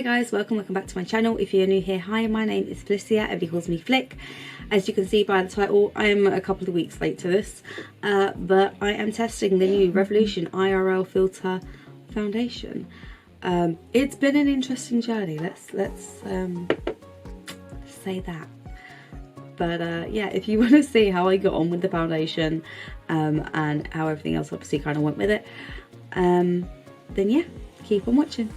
guys, welcome back to my channel. If you're new here, hi, my name is Felicia, everybody calls me Flick. As you can see by the title, I'm a couple of weeks late to this, but I am testing the new Revolution IRL Filter Foundation. It's been an interesting journey, let's say that. But yeah, if you want to see how I got on with the foundation and how everything else obviously kind of went with it, then yeah, keep on watching.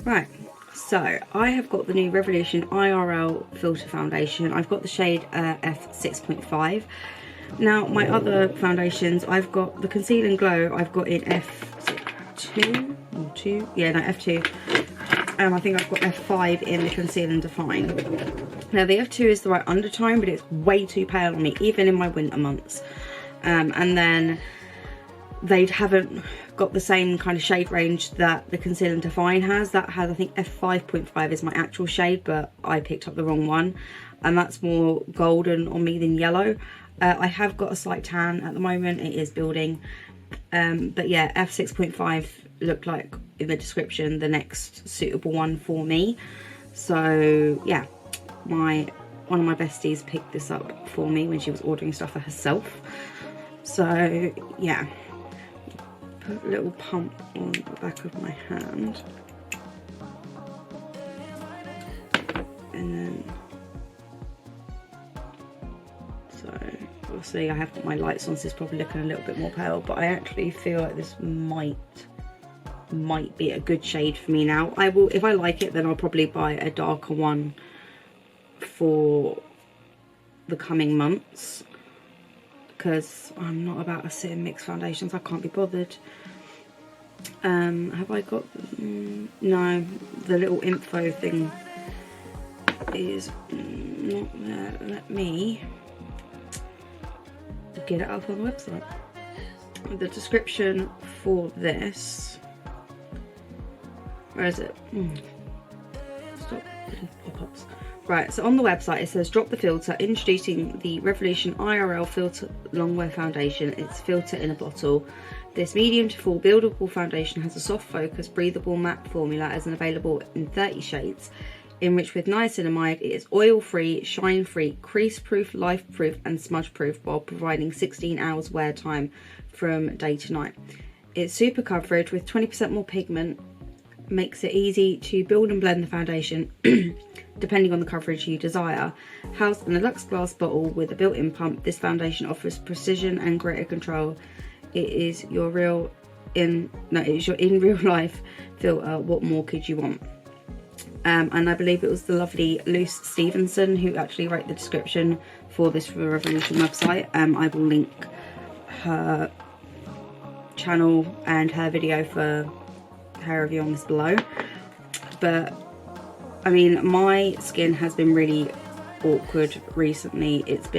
Right, so I have got the new Revolution IRL Filter Foundation. I've got the shade F6.5. Now my other foundations, I've got the Conceal and Glow, I've got in F2 or 2, yeah, no, F2. I think I've got F5 in the Conceal and Define. Now the F2 is the right undertone, but it's way too pale on me, even in my winter months. And then they haven't got the same kind of shade range that the Conceal and Define has. That has, I think, F5.5 is my actual shade, but I picked up the wrong one. And that's more golden on me than yellow. I have got a slight tan at the moment, it is building. But yeah, F6.5 looked like in the description the next suitable one for me. So yeah, one of my besties picked this up for me when she was ordering stuff for herself. So yeah, put a little pump on the back of my hand, and then so obviously I have got my lights on, so it's probably looking a little bit more pale, but I actually feel like this might be a good shade for me now. I will, if I like it, then I'll probably buy a darker one for the coming months, because I'm not about to sit and mix foundations, I can't be bothered. Have I got, no, the little info thing is not there. Let me get it up on the website. The description for this, where is it? Stop pop-ups. Right, so on the website it says, drop the filter, introducing the Revolution IRL Filter Longwear Foundation. It's filter in a bottle. This medium to full buildable foundation has a soft focus, breathable matte formula as an available in 30 shades. Enriched with niacinamide, it is oil-free, shine-free, crease-proof, life-proof and smudge-proof while providing 16 hours wear time from day to night. It's super coverage with 20% more pigment, makes it easy to build and blend the foundation depending on the coverage you desire. Housed in a luxe glass bottle with a built-in pump, this foundation offers precision and greater control. It is your in real life filter. What more could you want? And I believe it was the lovely Luce Stevenson who actually wrote the description for this for the Revolution website. I will link her channel and her video for her review on this below. But I mean, my skin has been really awkward recently. It's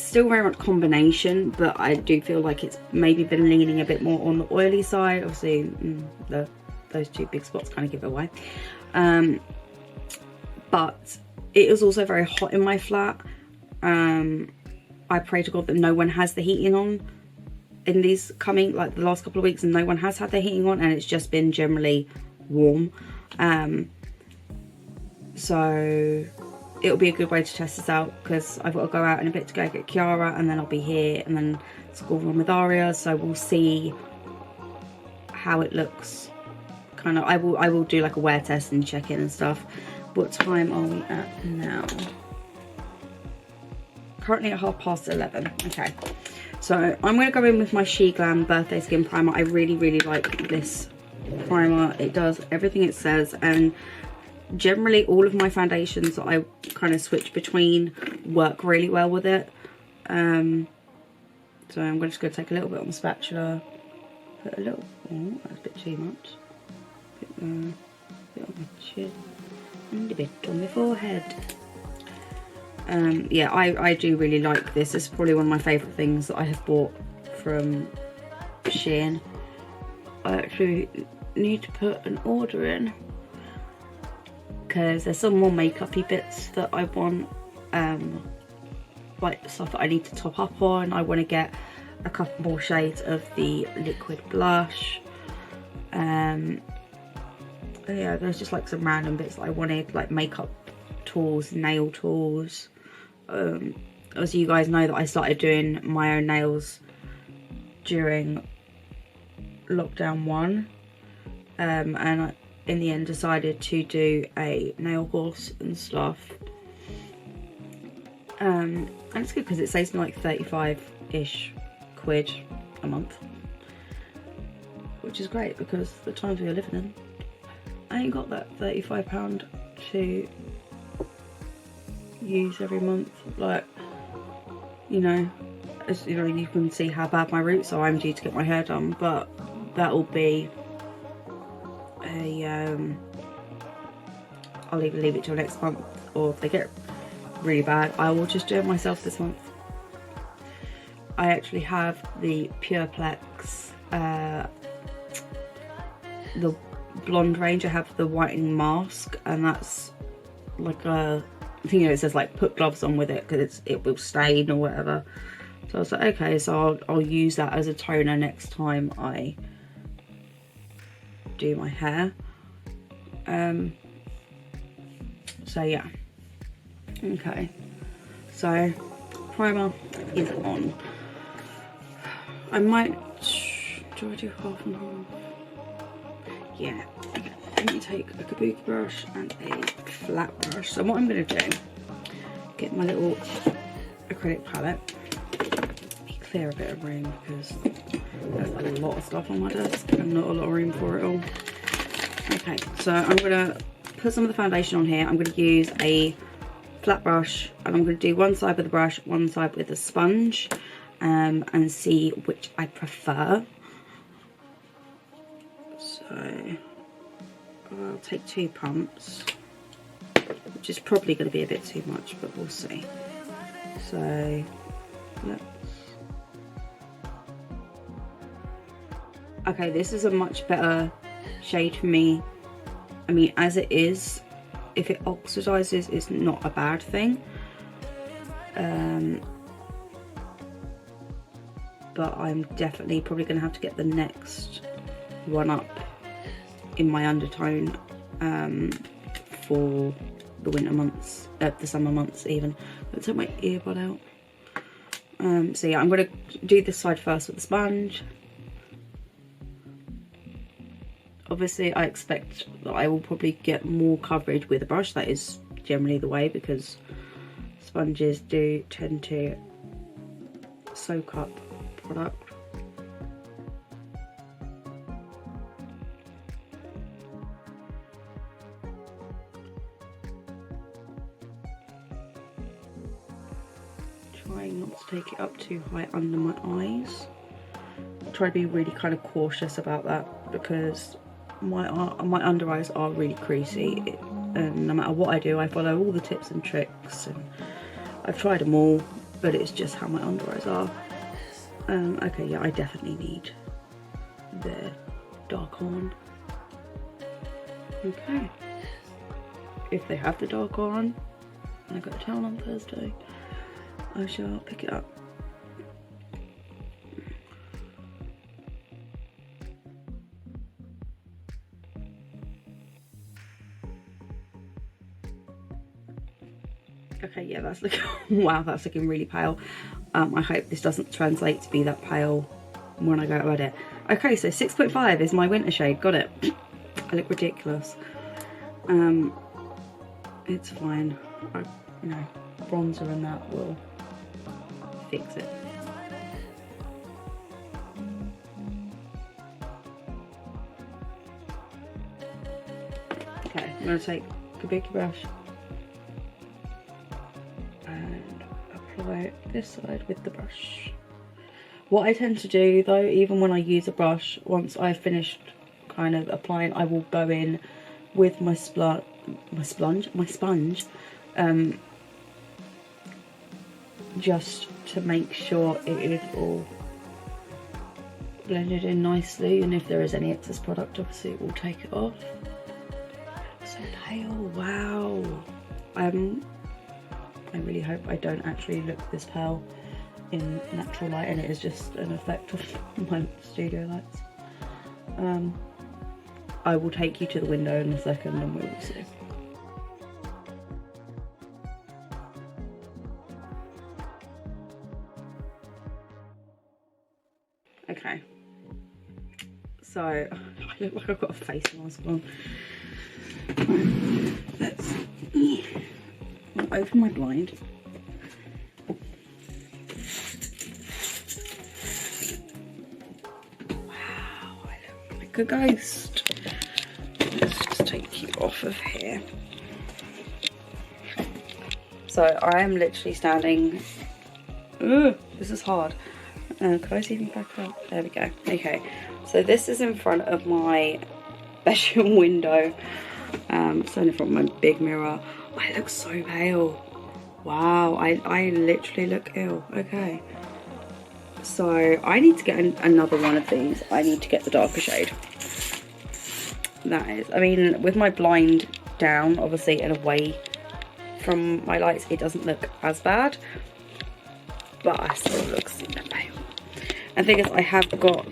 still very much combination, but I do feel like it's maybe been leaning a bit more on the oily side. Obviously those two big spots kind of give it away. But it is also very hot in my flat. I pray to God that no one has the heating on in these coming, like the last couple of weeks, and no one has had their heating on, and it's just been generally warm. So it'll be a good way to test this out, because I've got to go out in a bit to go get Kiara, and then I'll be here, and then school run with Aria. So we'll see how it looks. Kind of, I will do like a wear test and check in and stuff. What time are we at now? Currently at 11:30. Okay, so I'm going to go in with my She Glam Birthday Skin Primer. I really like this primer. It does everything it says, and generally all of my foundations that I kind of switch between work really well with it. So I'm just going to take a little bit on the spatula, put a little, oh, that's a bit too much. A bit on my chin and a bit on my forehead. Yeah, I do really like this. It's probably one of my favourite things that I have bought from Shein. I actually need to put an order in, because there's some more makeup-y bits that I want, like stuff that I need to top up on. I want to get a couple more shades of the liquid blush, yeah, there's just like some random bits that I wanted, like makeup tools, nail tools. As you guys know that I started doing my own nails during lockdown 1, and I, in the end, decided to do a nail course and stuff. And it's good because it saves me like 35-ish quid a month, which is great because the times we are living in, I ain't got that £35 to use every month. Like, you know, as you know, you can see how bad my roots are. I'm due to get my hair done, but that will be a I'll either leave it till next month, or if they get really bad, I will just do it myself this month. I actually have the Pureplex, the blonde range. I have the whitening mask, and that's like a, you know, it says like put gloves on with it because it will stain or whatever. So I was like, okay, so I'll use that as a toner next time I do my hair. So yeah, okay, so primer is on. I might, do I do half and half? Yeah, okay. Let me take a kabuki brush and a flat brush. So what I'm going to do, get my little acrylic palette, clear a bit of room because there's a lot of stuff on my desk and not a lot of room for it all. Okay, so I'm going to put some of the foundation on here. I'm going to use a flat brush, and I'm going to do one side with the brush, one side with a sponge, and see which I prefer. So I'll take 2 pumps, which is probably going to be a bit too much, but we'll see. So let's, okay, this is a much better shade for me. I mean, as it is, if it oxidizes, it's not a bad thing. But I'm definitely probably going to have to get the next one up in my undertone for the winter months, the summer months even. Let's take my earbud out. So yeah, I'm going to do this side first with the sponge. Obviously, I expect that I will probably get more coverage with a brush. That is generally the way, because sponges do tend to soak up product. Trying not to take it up too high under my eyes. Try to be really kind of cautious about that, because my under eyes are really creasy, and no matter what I do, I follow all the tips and tricks, and I've tried them all, but it's just how my under eyes are. Okay, yeah, I definitely need the dark on. Okay, if they have the dark on, and I got a town on Thursday, I shall pick it up. Okay, yeah, that's looking, wow, that's looking really pale. I hope this doesn't translate to be that pale when I go to edit. Okay, so 6.5 is my winter shade, got it. I look ridiculous. It's fine. You know, bronzer and that will fix it. Okay, I'm going to take a kabuki brush and apply this side with the brush. What I tend to do though, even when I use a brush, once I've finished kind of applying, I will go in with my sponge, just to make sure it is all blended in nicely, and if there is any excess product, obviously it will take it off. So pale, wow. I really hope I don't actually look this pale in natural light, and it is just an effect of my studio lights. I will take you to the window in a second and we will see. Okay, so I look like I've got a face mask on. Let's open my blind. Wow, I look like a ghost. Let's just take you off of here. So I am literally standing. Ugh, this is hard. Can I see me back up? There we go. Okay, so this is in front of my bedroom window. So in front of my big mirror. I look so pale. Wow, I literally look ill. Okay. So I need to get another one of these. I need to get the darker shade. That is, I mean, with my blind down, obviously, and away from my lights, it doesn't look as bad. But I still look super pale. And the thing is, I have got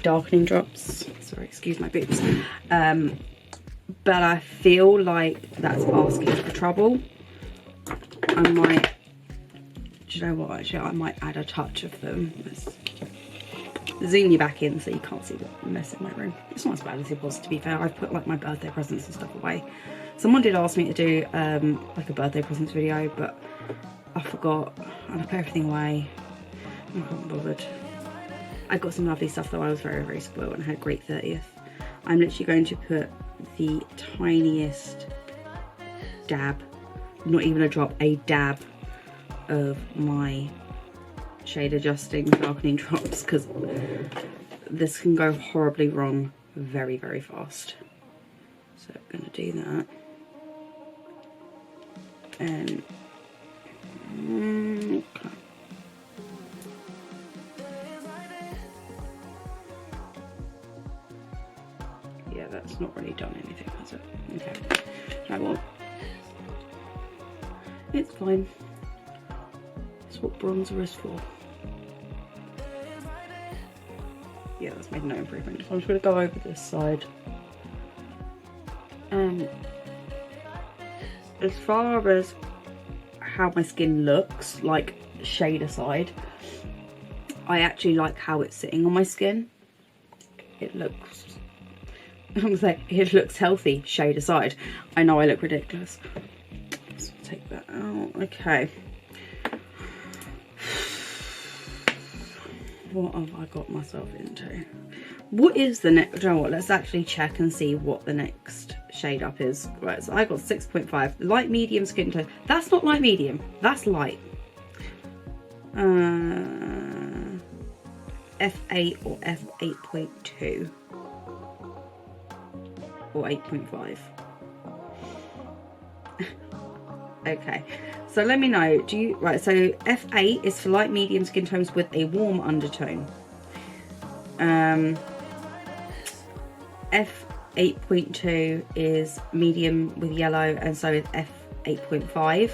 darkening drops. Sorry, excuse my boobs. But I feel like that's asking for trouble. I might, do you know what, actually, I might add a touch of them. Let's zoom you back in so you can't see the mess in my room. It's not as bad as it was, to be fair. I've put like my birthday presents and stuff away. Someone did ask me to do like a birthday presents video, but I forgot and I put everything away. I can't be bothered. I got some lovely stuff though. I was very, very spoiled and had a great 30th. I'm literally going to put the tiniest dab, not even a drop, a dab of my shade adjusting darkening drops, because this can go horribly wrong very, very fast. So I'm going to do that. And okay. Yeah, that's not really done anything, has it? Okay. I won't. It's fine. That's what bronzer is for. Yeah, that's made no improvement. So I'm just going to go over this side. As far as how my skin looks, like shade aside, I actually like how it's sitting on my skin. It looks, I'm gonna say, it looks healthy, shade aside. I know I look ridiculous. Let's take that out. Okay. What have I got myself into? What is the next? Do you know what? Let's actually check and see what the next shade up is. Right, so I got 6.5. Light medium skin tone. That's not light medium. That's light. F8 or F8.2 or 8.5. Okay, so let me know. Do you, right, so F8 is for light medium skin tones with a warm undertone. F8.2 is medium with yellow, and so is F8.5.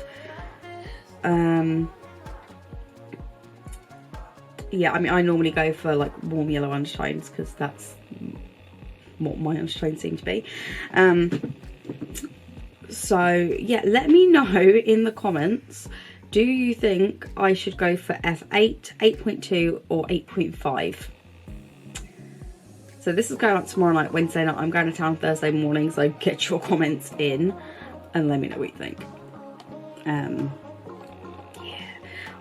Yeah, I mean, I normally go for like warm yellow undertones because that's what my undertones seem to be. So yeah, let me know in the comments, do you think I should go for F8, 8.2 or 8.5? So this is going up tomorrow night, Wednesday night. I'm going to town Thursday morning, so get your comments in and let me know what you think. Yeah,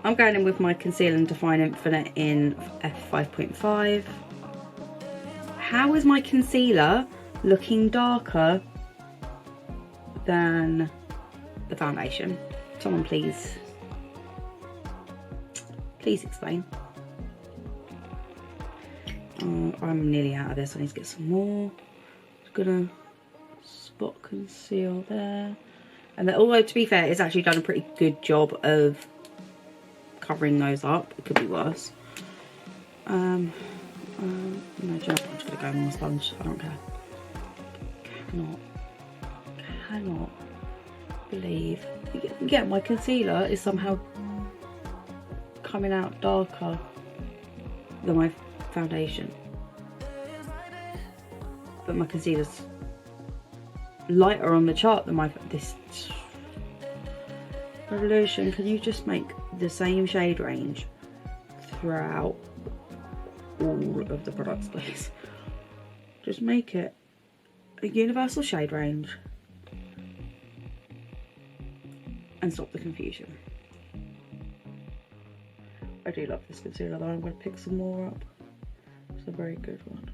I'm going in with my Conceal and Define Infinite in F5.5. How is my concealer looking darker than the foundation? Someone please explain. I'm nearly out of this. I need to get some more. Just gonna spot conceal there, and then, although to be fair, it's actually done a pretty good job of covering those up. It could be worse. No, I'm just gonna go on the sponge. I don't care. Cannot believe. Yeah, my concealer is somehow coming out darker than my foundation. but my concealer's lighter on the chart than this. Revolution, can you just make the same shade range throughout all of the products, please? Just make it a universal shade range and stop the confusion. I do love this concealer though. I'm going to pick some more up. It's a very good one.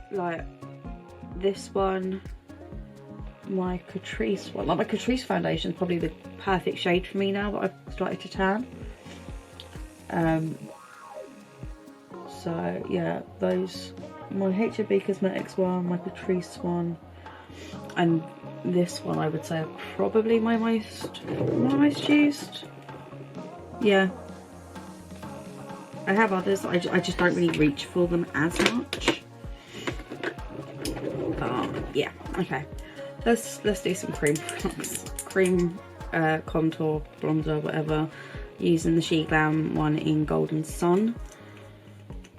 Like this one, my Catrice one. Like my Catrice foundation is probably the perfect shade for me now that I've started to tan. So yeah, those, my HB Cosmetics one, my Catrice one, and this one I would say are probably my most used. Yeah, I have others. I just don't really reach for them as much. Yeah, okay. Let's do some cream products. Cream, contour, bronzer, whatever. Using the She Glam one in Golden Sun.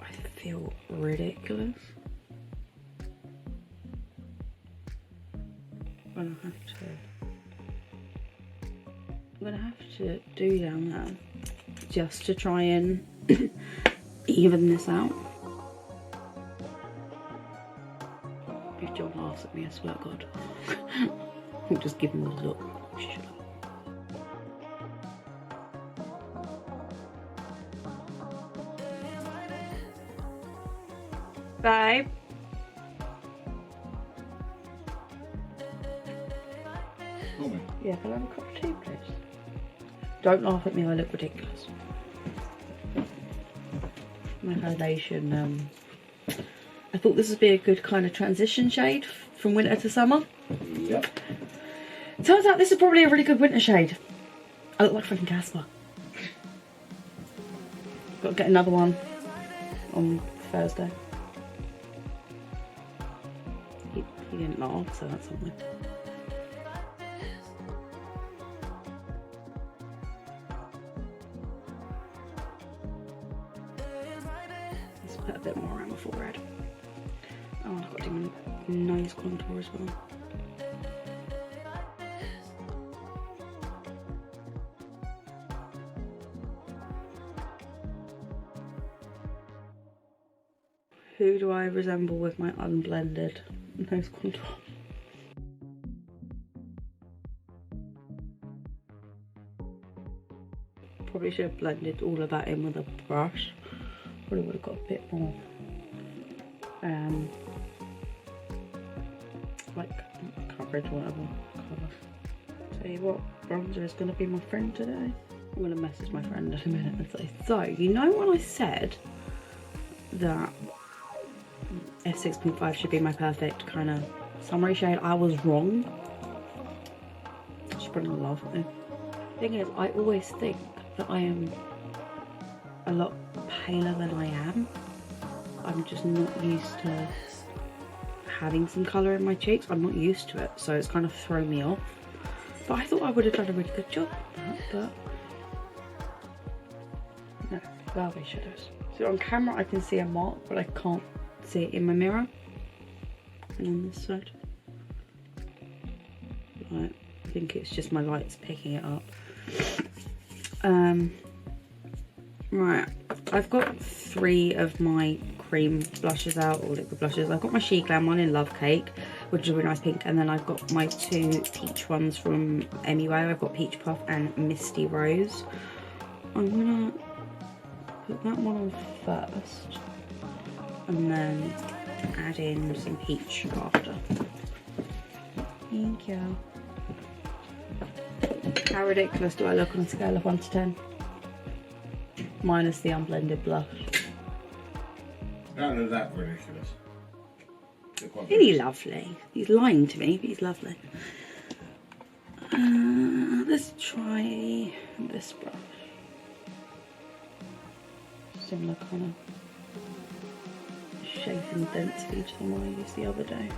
I feel ridiculous. I'm gonna have to do down there just to try and even this out. If John laughs at me, I swear to God, I'll just give him a look. Shut up. Babe. Yeah, can I have a cup of tea, please? Don't laugh at me, I look ridiculous. My foundation, I thought this would be a good kind of transition shade from winter to summer. Yep. Turns out this is probably a really good winter shade. I look like fucking Casper. Got to get another one on Thursday. He didn't laugh, so that's something. Let's put a bit more around my forehead. Oh, I've got to do my nose contour as well. Who do I resemble with my unblended nose contour? Probably should have blended all of that in with a brush. Probably would have got a bit more like coverage or whatever colour. Tell you what, bronzer is going to be my friend today. I'm going to message my friend in a minute and say, so you know when I said that F6.5 should be my perfect kind of summery shade, I was wrong. She's probably gonna laugh at me. The thing is, I always think that I am a lot paler than I am. I'm just not used to having some colour in my cheeks. I'm not used to it, so it's kind of thrown me off. But I thought I would have done a really good job at that, but no, velvet shadows. So on camera I can see a mark, but I can't see it in my mirror. And on this side, right, I think it's just my lights picking it up. Right, I've got 3 of my cream blushes out, or liquid blushes. I've got my She Glam one in Love Cake, which is a really nice pink, and then I've got my 2 peach ones from Anyway. I've got Peach Puff and Misty Rose. I'm gonna put that one on first, and then add in some peach after. Thank you. How ridiculous do I look on a scale of 1 to 10? Minus the unblended blush. None of that ridiculous. Isn't he lovely? He's lying to me, but he's lovely. Let's try this brush. Similar kind of shape and density to the one I used the other day.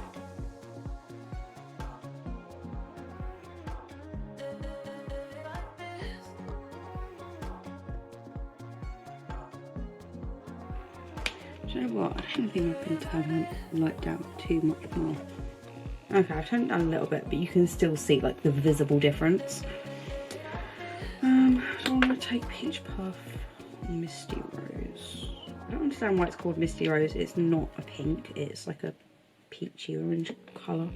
Do you know what? I don't think I can turn the light down too much more. Okay, I've turned it down a little bit, but you can still see like the visible difference. So I'm gonna take Peach Puff Misty Rose. I don't understand why it's called Misty Rose. It's not a pink, it's like a peachy orange colour.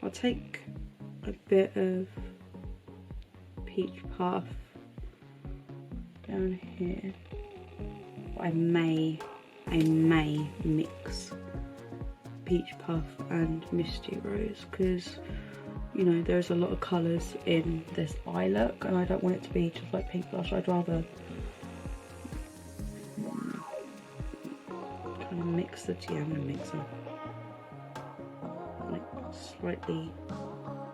I'll take a bit of Peach Puff down here. I may mix Peach Puff and Misty Rose because, you know, there's a lot of colours in this eye look and I don't want it to be just like pink blush. I'd rather kind of mix the two. I'm going to mix them like slightly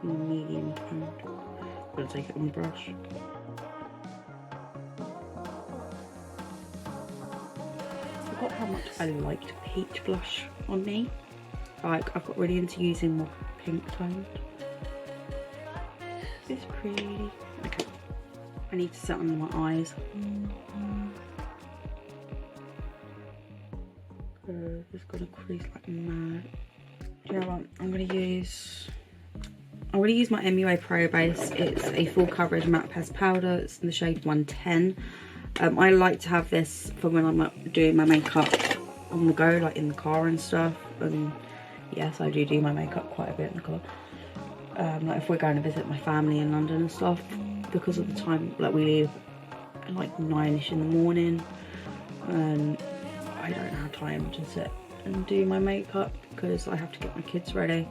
medium toned. I'm going to take it on the brush. I forgot how much I liked peach blush on me. Like, I've got really into using more pink toned. It's pretty. Okay. I need to set under my eyes. It's gonna crease like mad. You know what? I'm gonna use my MUA Pro base. It's a full coverage matte paste powder. It's in the shade 110. I like to have this for when I'm doing my makeup on the go, like in the car and stuff. And yes, I do my makeup quite a bit in the car. Like if we're going to visit my family in London and stuff, because of the time, like we leave at like 9ish in the morning, and I don't have time to sit and do my makeup because I have to get my kids ready.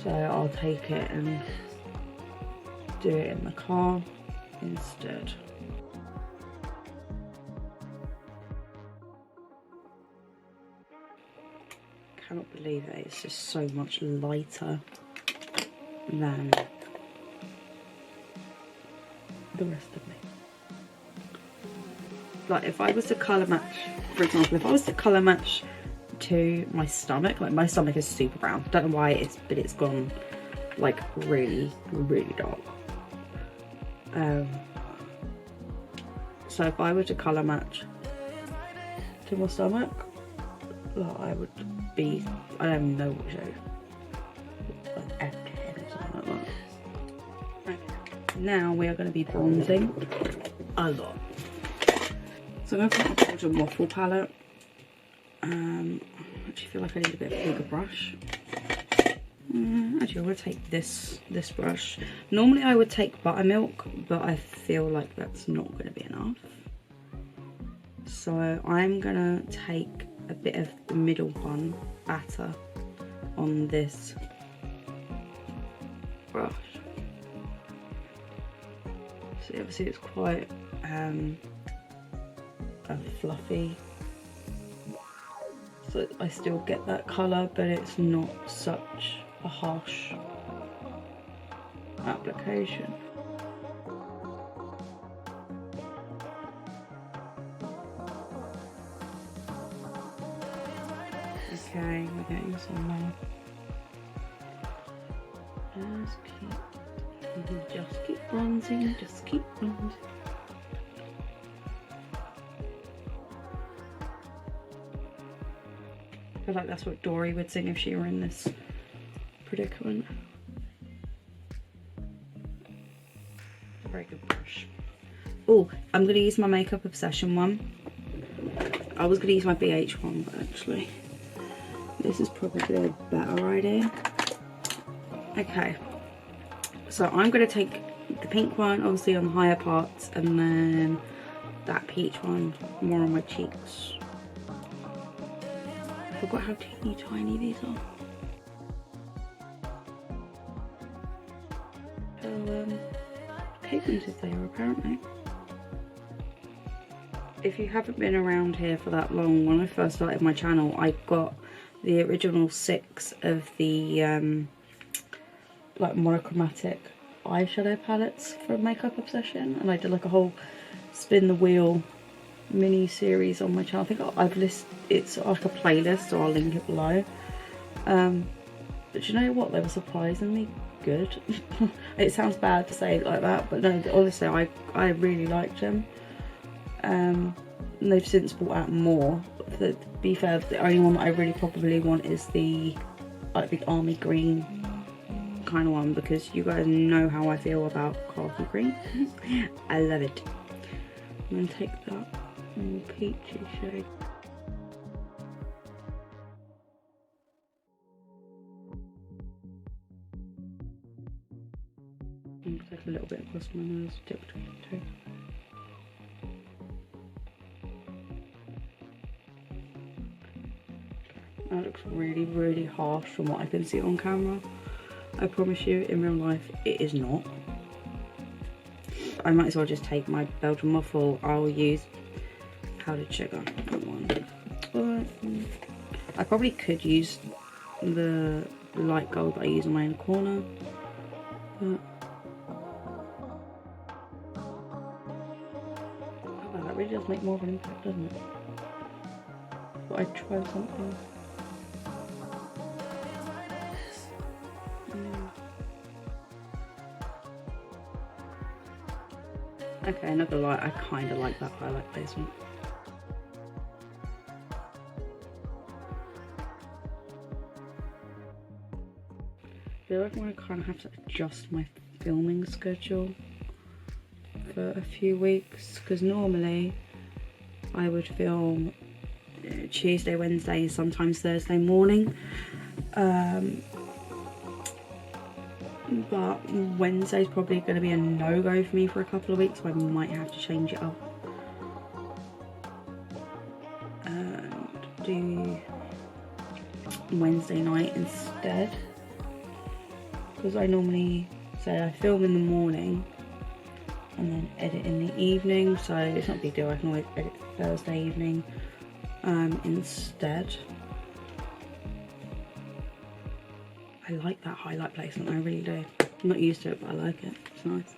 So I'll take it and do it in the car instead. I cannot believe it, it's just so much lighter than the rest of me. Like if I was to colour match, for example, if I was to colour match to my stomach, like my stomach is super brown, don't know why but it's gone like really, really dark. So if I were to colour match to my stomach, like I would be, I don't even know what shade, like F10 or something like that. Okay. Now we are going to be bronzing a lot. So I'm going to put my Golden Waffle palette. I actually feel like I need a bit of a bigger brush. Actually, I'm going to take this brush. Normally I would take buttermilk, but I feel like that's not going to be enough. So I'm going to take a bit of the middle one, batter, on this brush. So obviously it's quite fluffy. So I still get that colour, but it's not such a harsh application. Okay, we're getting somewhere. Just keep bronzing, just keep bronzing. I feel like that's what Dory would sing if she were in this predicament. Very good brush. Oh, I'm going to use my Makeup Obsession one. I was going to use my BH one, but actually this is probably a better idea. Okay, so I'm going to take the pink one, obviously on the higher parts, and then that peach one more on my cheeks. I forgot how teeny tiny these are. So, pigmented they are apparently. If you haven't been around here for that long, when I first started my channel, I got the original 6 of the like monochromatic eyeshadow palettes from Makeup Obsession, and I did like a whole spin the wheel mini series on my channel. I think I've listed, it's like a playlist, so I'll link it below. But you know what, they were surprisingly good. It sounds bad to say it like that, but no, honestly, I really liked them. And they've since brought out more. To be fair, the only one that I really probably want is the like the army green kind of one, because you guys know how I feel about khaki green. I love it. I'm gonna take that peachy shade. I'm take a little bit across my nose, dipped too. That looks really, really harsh from what I can see on camera. I promise you, in real life, it is not. I might as well just take my Belgian waffle. I'll use powdered sugar. I probably could use the light gold that I use on my inner corner. But oh, that really does make more of an impact, doesn't it? But I'd try something. Okay, not gonna lie, I kind of like that highlight placement. I feel like I'm gonna kind of have to adjust my filming schedule for a few weeks, because normally I would film Tuesday, Wednesday, sometimes Thursday morning. But Wednesday's probably going to be a no-go for me for a couple of weeks, so I might have to change it up and do Wednesday night instead, because I normally say I film in the morning and then edit in the evening, so it's not a big deal. I can always edit Thursday evening instead. I like that highlight placement, I really do. I'm not used to it, but I like it. It's nice.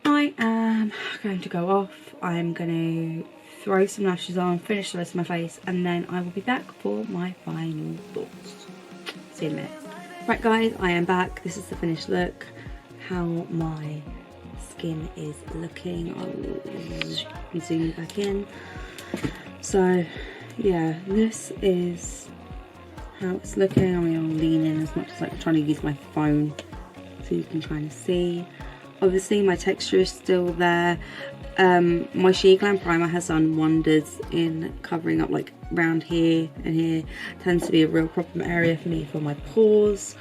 I am going to go off. I'm going to throw some lashes on, finish the rest of my face, and then I will be back for my final thoughts. See you in a minute. Right guys, I am back. This is the finished look. How my skin is looking. I'll zoom back in. So yeah, this is how it's looking. I mean, I'll lean in as much as I'm trying to use my phone so you can kind of see. Obviously my texture is still there. My Shea Glam primer has done wonders in covering up like around here and here. Tends to be a real problem area for me for my pores.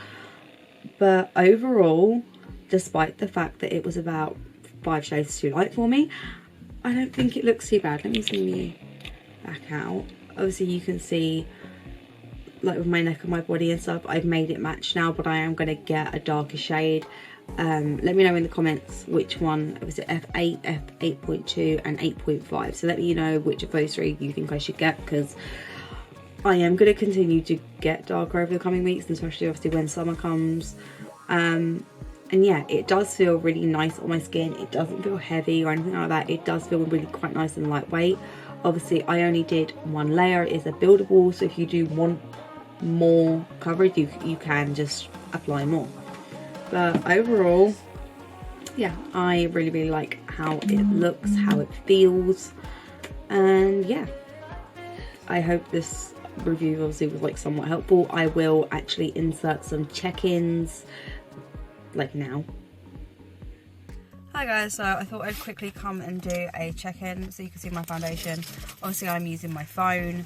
But overall, despite the fact that it was about 5 shades too light for me, I don't think it looks too bad. Let me zoom you back out. Obviously you can see like with my neck and my body and stuff, I've made it match now, but I am going to get a darker shade. Let me know in the comments which one, was it F8, F8.2 and 8.5, so let me know which of those 3 you think I should get, because I am going to continue to get darker over the coming weeks, especially obviously when summer comes. And yeah, it does feel really nice on my skin. It doesn't feel heavy or anything like that. It does feel really quite nice and lightweight. Obviously I only did 1 layer. It is a buildable, so if you do want more coverage, you can just apply more. But overall, yeah, I really like how it looks, how it feels, and yeah, I hope this review obviously was like somewhat helpful. I will actually insert some check-ins like now. Hi guys, so I thought I'd quickly come and do a check-in so you can see my foundation. Obviously I'm using my phone.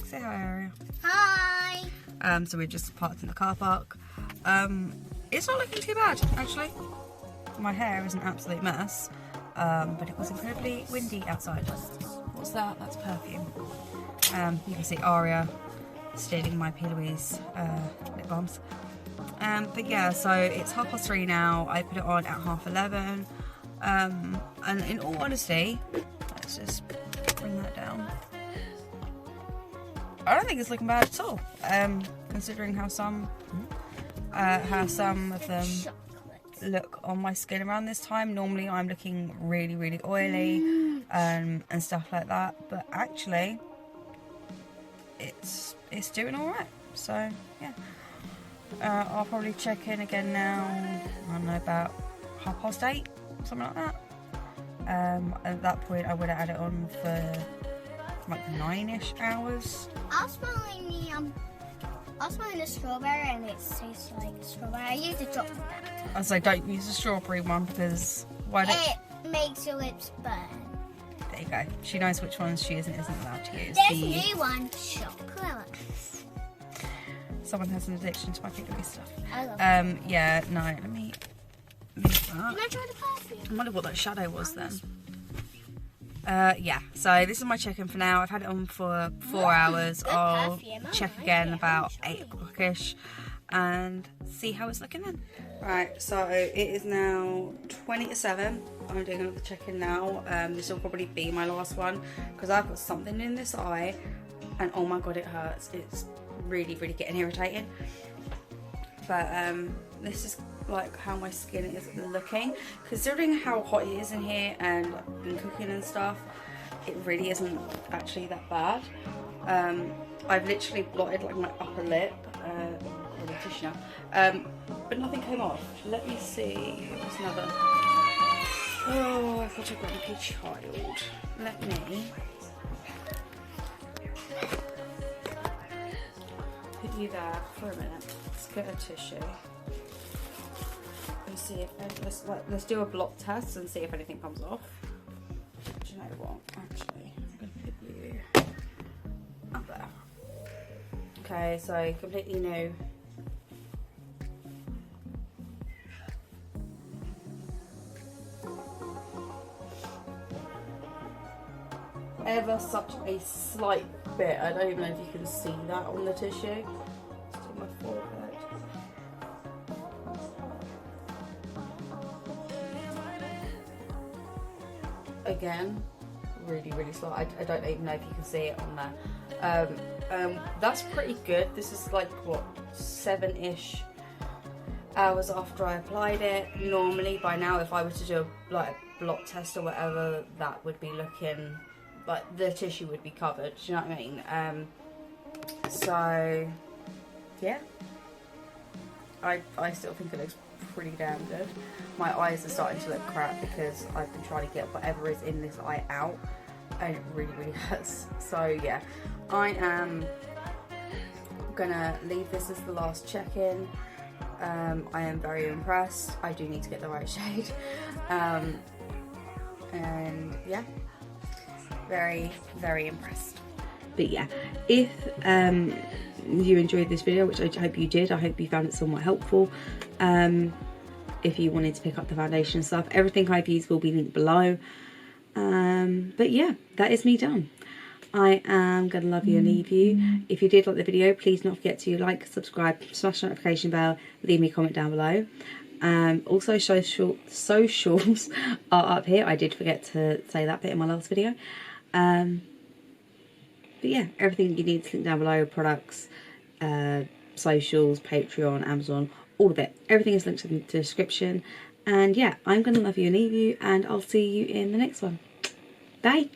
Say hi, Aria. Hi. So we're just parked in the car park. It's not looking too bad actually. My hair is an absolute mess, but it was incredibly windy outside. What's that? That's perfume. You can see Aria stealing my P. Louise lip balms. But yeah, so it's 3:30 now. I put it on at 11:30. And in all honesty, let's just bring that down. I don't think it's looking bad at all, considering how some of them look on my skin around this time. Normally I'm looking really oily and stuff like that, but actually it's doing all right. So yeah, I'll probably check in again now, I don't know, about 8:30, something like that. At that point I would have had it on for like 9-ish hours. I was smelling the strawberry and it tastes like strawberry. I used a drop of that. I say don't use the strawberry one because It makes your lips burn. There you go. She knows which ones she isn't allowed to use. There's a new one, chocolate. Someone has an addiction to my pickledy stuff. I love it. Yeah, no, let me move that. Can I try the perfume? I wonder what that shadow was then. Yeah, so this is my check-in for now. I've had it on for 4 hours. Good I'll perfume. I check like again it. about 8 o'clock-ish and see how it's looking then. Right, so it is now 20 to 7. I'm doing another check-in now. This will probably be my last one because I've got something in this eye and oh my god, it hurts. It's really, really getting irritating. But this is like how my skin is looking. Considering how hot it is in here and I've been cooking and stuff, it really isn't actually that bad. I've literally blotted like my upper lip with a tissue now, but nothing came off. Let me see. There's another. Oh, I thought I got a good child. Let me put you there for a minute. Let's get a tissue. And see if let's do a blot test and see if anything comes off. Do you know what? Actually, I'm gonna put you up there. Okay, so completely new. Ever such a slight bit. I don't even know if you can see that on the tissue. Just on my forehead. Again, really, really slight. I don't even know if you can see it on there. That's pretty good. This is like what, 7-ish hours after I applied it. Normally by now, if I were to do like a blot test or whatever, that would be looking like the tissue would be covered. Do you know what I mean? So yeah, I still think it looks pretty damn good. My eyes are starting to look crap because I've been trying to get whatever is in this eye out and it really, really hurts. So yeah, I am gonna leave this as the last check-in. I am very impressed. I do need to get the right shade. And yeah, very, very impressed. But yeah, if you enjoyed this video, which I hope you did, I hope you found it somewhat helpful. If you wanted to pick up the foundation stuff, everything I've used will be linked below. But yeah, that is me done. I am going to love you and leave you. If you did like the video, please don't forget to like, subscribe, smash the notification bell, leave me a comment down below. Also, socials are up here. I did forget to say that bit in my last video. But yeah, everything you need is linked down below. Products, socials, Patreon, Amazon, all of it. Everything is linked in the description. And yeah, I'm going to love you and leave you. And I'll see you in the next one. Bye.